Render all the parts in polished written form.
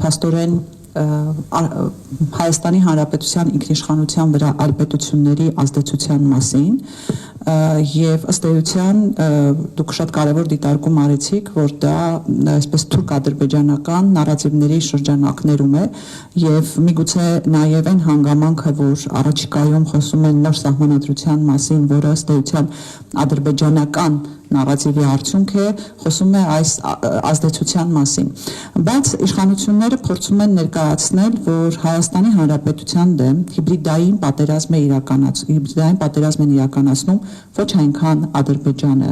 փաստորեն Հայաստանի Հանրապետության ինքնիշխանության վրա այլ պետությունների ազդեցության մասին եւ ըստ էության դուք շատ կարեւոր դիտարկում արեցիք, որ դա այսպես թուրք-ադրբեջանական նարատիվների շրջանակներում է եւ միգուցե նաեւ այն հանգամանքը, որ առաջիկայում խոսում են նոր սահմանադրության մասին, որը ըստ էության ադրբեջանական նարատիվի արդյունք է, խոսում է այս ազդեցության մասին, բայց իշխանությունները փորձում են ներկայացնել, որ Հայաստանի Հանրապետության դեմ հիբրիդային պատերազմ են իրականացնում ոչ այնքան Ադրբեջանը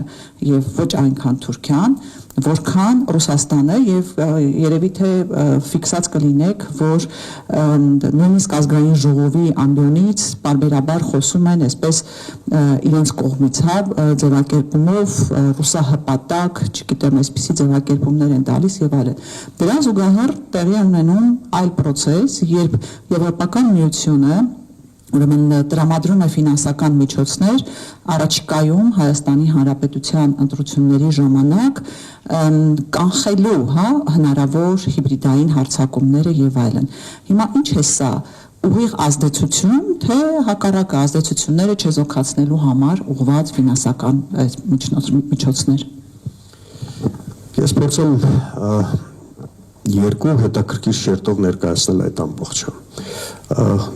եւ ոչ այնքան Թուրքիան, որքան Ռուսաստանը եւ երևի թե ֆիքսած կլինեք, որ նույնիսկ ազգային ժողովի ամբիոնից բարբերաբար խոսում են այսպես իրենց կողմից ձևակերպումով ռուսահպատակ, չգիտեմ, այսպիսի ձևակերպումներ են տալիս եւ այլն։ Դրան զուգահեռ տեղի ունենում այլ process, երբ Եվրոպական միությունը ուրեմն տրամադրում է ֆինանսական միջոցներ առաջիկայում Հայաստանի Հանրապետության ընտրությունների ժամանակ կանխելու հնարավոր հիբրիդային հարձակումները եւ այլն։ Հիմա ինչ է սա, ուղիղ ազդեցություն, թե հակառակը ազդեցությունները չեզոքացնելու համար ուղղված ֆինանսական միջոցներ։ Ես փորձեմ երկու հետաքրքիր շերտով ներկայացնել այդ ամբողջը։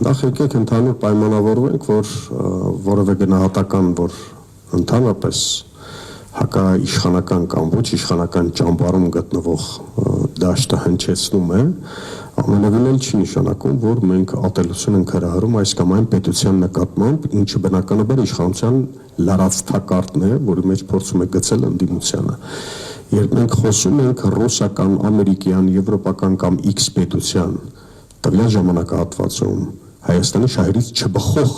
Նախ եկեք ընդհանուր պայմանավորվենք, որ որևէ գնահատական, որ ընդհանրապես հակաիշխանական կամ ոչ իշխանական ճամբարում գտնվող դաշտը հնչեցնում է, ամենևին էլ չի նշանակում, որ մենք ատելություն ենք հրահրում այս կամ այն պետության նկատմամբ, ինչը բնականաբար իշխանության լարածթակարդն է, որի մեջ փորձում է գցել ընդդիմությանը։ Երբ մենք խոսում ենք ռուսական, ամերիկյան, եվրոպական կամ X պետության տվյալ ժամանակահատվածում Հայաստանի շահերից չբխող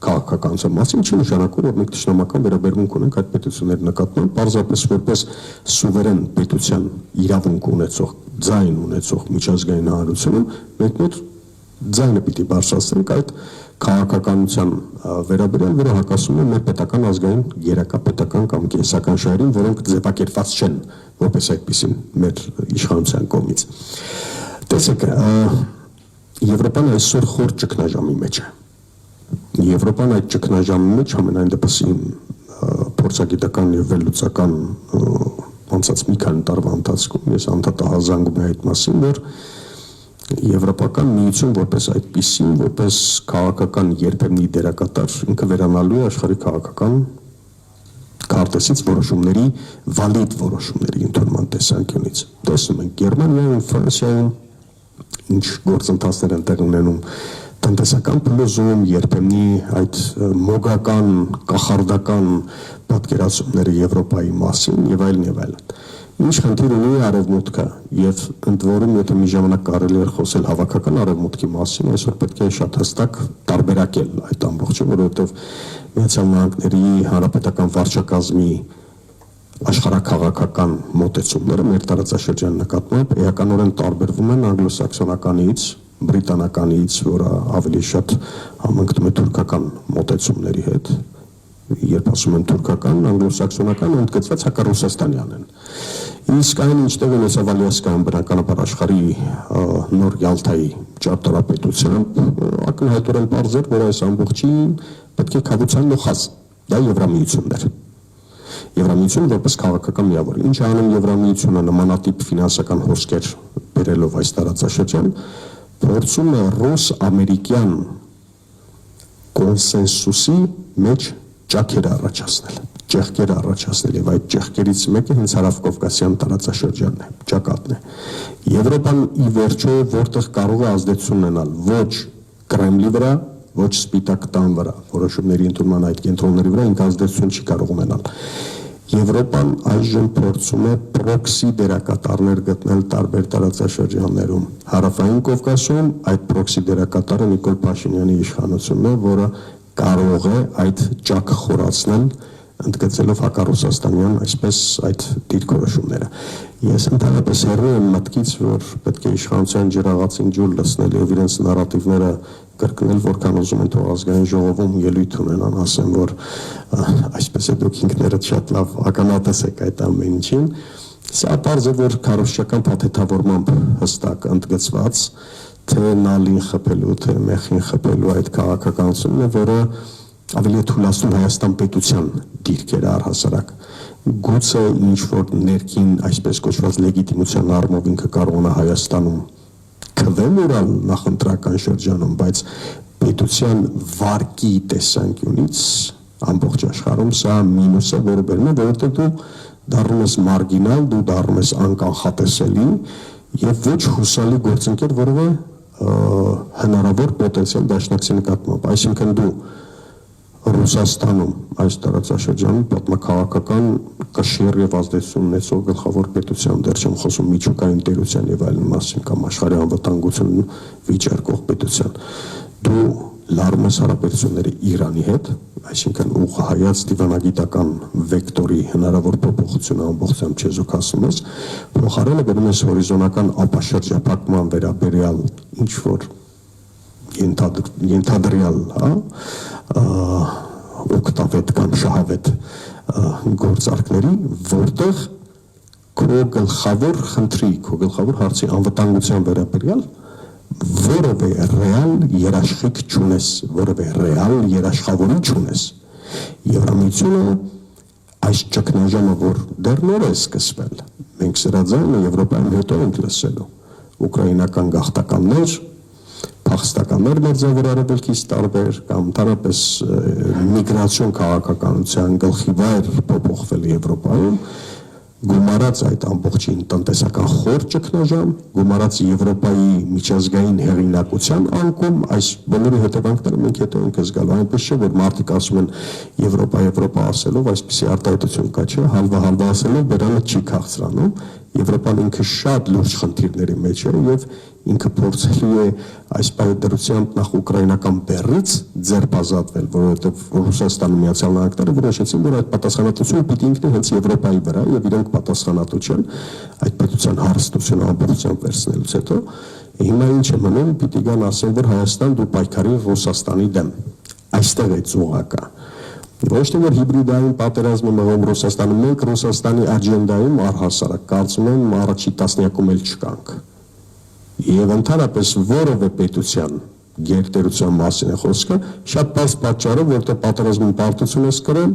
քաղաքականության մասին, չի նշանակում, որ մենք ճշտամական վերաբերմունք ունենք այդ պետությունների նկատմամբ, պարզապես որպես սուվերեն պետության իրավունք ունեցող, ձայն ունեցող միջազգային հանրությունում, մենք մեր ձայնը պիտի բարձրացնենք այդ քաղաքականության վերաբերյալ, որը հակասում է մեր պետական ազգային երակապետական կամ կենսական շահերին, որոնք ձևակերպված չեն որպես այդպիսին մեր իշխանության կողմից։ Տեսեք, Եվրոպան այսօր խոր ճգնաժամի մեջ է։ Եվրոպան այդ ճգնաժամի մեջ ամենայն դեպս փորձագիտական եւ վերլուծական անցած մի քանի տարվա ընթացքում ես անդադար հազանգում եմ այդ մասին, որ Եվրոպական միություն որպես այդպիսի, որպես քաղաքական երբեմնի դերակատար, ինքը վերանալու է աշխարհի քաղաքական քարտեզից որոշումների, վալիդ որոշումների ընդունման տեսանկյունից։ Տեսնում ենք Գերմանիայում, Ֆրանսիայում ինչ գործընթացներ են տեղ ունենում տնտեսական փլուզում, երբեմնի այդ մոգական, կախարդական պատկերացումները Եվրոպայի մասին եւ այլն եւ այլն։ Ինչ խնդիր ունի արևմուտքը եւ ընդ որում եթե մի ժամանակ կարելի էր խոսել հավաքական արևմուտքի մասին, այսօր պետք է շատ հստակ տարբերակել այդ ամբողջը, որովհետեւ Միացյալ Նահանգների հանրապետական վարչակազմի աշխարհաքաղաքական մոտեցումները մեր տարածաշրջանի նկատմամբ էականորեն տարբերվում են անգլոսաքսոնականից, բրիտանականից, որը ավելի շատ համընկնում է թուրքական մոտեցումների հետ։ Երբ ասում են թուրքական, անգլոսաքսոնական ընդգծված հակառուսաստանյան են։ Իսկ այն ինչտեղ ունեցավ Ալյասկայում բնականաբար աշխարհի նոր Յալթայի ճարտարապետությամբ ակնհայտորեն պարզ էր, որ այս ամբողջին պետք է քավության նոխազ, դա Եվրամիությունն էր։ Եվրամիությունը որպես քաղաքական միավոր։ Ինչ անում Եվրամիությունը նմանատիպ ֆինանսական հոսքեր բերելով այս տարածաշրջան, փորձում է ռուս-ամերիկյան կոնսենսուսի մեջ ճաքեր առաջացնել, ճեղքեր առաջացնել եւ այդ ճեղքերից մեկը հենց հարավկովկասյան տարածաշրջանն է, ճակատն է։ Եվրոպան ի վերջո որտեղ կարող է ազդեցություն ունենալ ոչ Կրեմլի վրա, ոչ Սպիտակ տան վրա, որոշումների ընդունման այդ կենտրոնների վրա ինքը ազդեցություն չի կարող ունենալ։ Եվրոպան այժմ փորձում է պրոքսի դերակատարներ գտնել տարբեր տարածաշրջաններում։ Հարավային Կովկասում այդ պրոքսի դերակատարը Նիկոլ Փաշինյանի իշխանությունն է, որը կարող է այդ ճակը խորացնել, ընդգծելով հակառուսաստանյան այսպես այդ դիրքորոշումները։ Ես ընդհանրապես հեռու եմ մտքից, որ պետք է իշխանության ջրաղացին ջուր լցնել եւ իրենց նարատիվները կրկնել, որքան ուզում են թող ազգային ժողովում ելույթ ունենան, ասեմ, որ այսպես է դուք ինքներդ շատ լավ ականատես եք այդ ամեն ինչին, Սա պարզ է, որ քարոզչական փաթեթավորմամբ հստակ ընդգծված, թե նալին խփելու, թե մեխին խփելու այդ քաղաքականությունն է, որը ավելի է թույլատնում Հայաստան պետության դիրքերը առհասարակ։ Գուցե ինչ-որ ներքին, այսպես կոչված լեգիտիմության առումով ինքը կարողանա Հայաստանում քվեն ունենալ նախընտրական շրջանում, բայց պետության վարկի տեսանկյունից ամբողջ աշխարհում սա մինուս է, որը բերում է, որովհետև դու դառնում ես մարգինալ, դու դառնում ես անկանխատեսելի եւ ոչ հուսալի գործընկեր, որը հնարավոր պոտենցիալ դաշնակցի նկատմամբ։ Այսինքն դու Ռուսաստանում այս տարածաշրջանում պատմաքաղաքական կշիռ եւ ազդեցություն ունեցող գլխավոր պետության, դեռ չեմ խոսում միջուկային տերության եւ այլն մասին կամ աշխարհի անվտանգությունն վիճարկող պետության, դու լարում ես հարաբերությունները Իրանի հետ, այսինքն ուղղահայաց դիվանագիտական վեկտորի հնարավոր փոփոխությունը ամբողջությամբ չեզոքացնում ես, փոխարենը գնում ես հորիզոնական ապաշրջափակման վերաբերյալ ինչ որ ենթադրյալ, օկտավետ կամ շահավետ գործարքների, որտեղ քո գլխավոր խնդրի, քո գլխավոր հարցի անվտանգության վերաբերյալ որևէ ռեալ երաշխիք չունես, որևէ ռեալ երաշխավորում չունես։ Եվրամիությունը այս ճգնաժամը, որ դեռ նոր է սկսվել, մենք սրա ձայնը Եվրոպայում հետո ենք լսելու, ուկրաինական գաղթականներ, փախստականներ մերձավոր արևելքից տարբեր կամ ընդհանրապես միգրացիոն քաղաքականության գլխիվայր փոփոխվել Եվրոպայում, գումարած այդ ամբողջին տնտեսական խոր ճգնաժամ, գումարած Եվրոպայի միջազգային հեղինակության անկում, այս բոլորի հետևանքները մենք հետո ենք զգալու, այնպես չէ, որ մարդիկ ասում են Եվրոպա ասելով, այսպիսի արտահայտություն կա, չէ, հալվա ասելով բերանը չի քաղցրանում, Եվրոպան ինքը շատ լուրջ խնդիրների մեջ է եւ ինքը փորձելու է այս պայմանությամբ նախ ուկրաինական բեռից ձերբազատվել, որովհետեւ Ռուսաստանը Միացյալ Նահանգները որոշեցին, որ այդ պատասխանատվությունը պիտի ինքնին հենց Եվրոպայի վրա եւ իրենք պատասխանատու չեն այդ պետության հարստությունը ամբողջությամբ վերցնելուց հետո հիմա ինչ է մնում, պիտի գան ասեն, որ Հայաստան դու պայքարի Ռուսաստանի դեմ։ Այստեղ է ծուղակը։ Ոչ թե որ հիբրիդային պատերազմը մղում Ռուսաստանում, մենք Ռուսաստանի աջենդայում առհասարակ կարծում եմ առաջի տասնյակում էլ չկանք։ Եվ ընդհանրապես որևէ պետության գերտերության մասին է խոսքը, շատ բարձ պատճառով, որտեղ պատերազմում պարտություն ես կրել,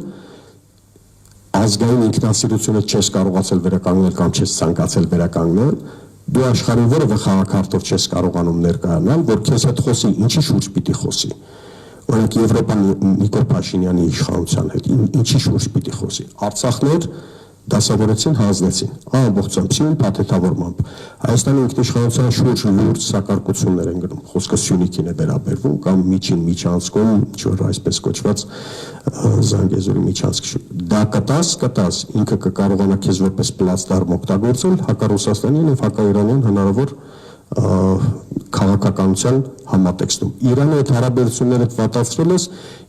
ազգային ինքնասիրությունը չես կարողացել վերականգնել կամ չես ցանկացել վերականգնել, դու աշխարհի որևէ խաղակարգով չես կարողանում ներկայանալ, որ քեզ հետ խոսի, ինչի շուրջ պիտի խոսի։ Օրինակ Եվրոպան Նիկոլ Փաշինյանի իշխանության հետ ինչի շուրջ պիտի խոսի։ Արցախներ դասավորեցին, հանձնեցին, ամբողջությամբ սյուն փաթեթավորմամբ։ Հայաստանի ինքնիշխանության շուրջ լուրջ սակարկություններ են գնում։ Խոսքը Սյունիքին է վերաբերվում կամ միջանցքում, ինչ որ այսպես կոչված Զանգեզուրի միջանցք։ Դա կտաս, ինքը կկարողանա քեզ որպես պլատֆորմ օգտագործել հակառուսաստանյան եւ հակաիրանյան հնարավոր քաղաքականության համատեքստում։ Իրանի հետ հարաբերությունները վատացրել ես,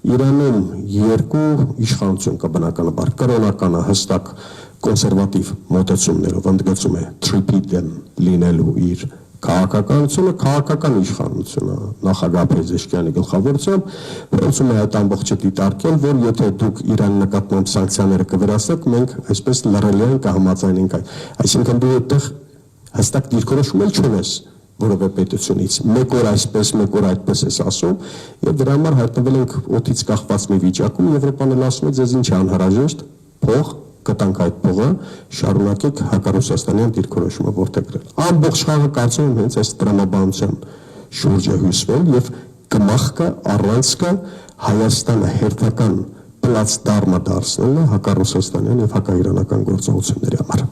Իրանում երկու իշխանություն կա բնականաբար, կրոնականը հստակ կոնսերվատիվ մոտեցումներով ընդգծում է Թրիպիդեն լինելու իր քաղաքականությունը, քաղաքական իշխանությունը նախագահ Փեզեշկյանի գլխավորությամբ փորձում է այդ ամբողջը դիտարկել, որ եթե դուք Իրանի նկատմամբ սանկցիաները կվերացնեք, մենք այսպես լռելիային կհամաձայնենք այդ։ Այսինքն դու այդտեղ հստակ դիրքորոշում էլ չունես որևէ պետությունից, մեկ օր այսպես, մեկ օր այդպես ես ասում, եւ դրա համար հայտնվել ենք օդից կախված մի վիճակում, Եվրոպան էլ ասում է, ձեզ ինչ է անհրաժեշտ, փող, կտանք այդ փողը, շարունակեք հակառուսաստանյան դիրքորոշումը որդեգրել։ Ամբողջ խաղը կարծում եմ հենց այս տրամաբանության շուրջ է հյուսվել եւ կմախքը առանցքը Հայաստանը հերթական պլատֆորմ դարձնելը հակառուսաստանյան եւ հակաիրանական գործողությունների համար։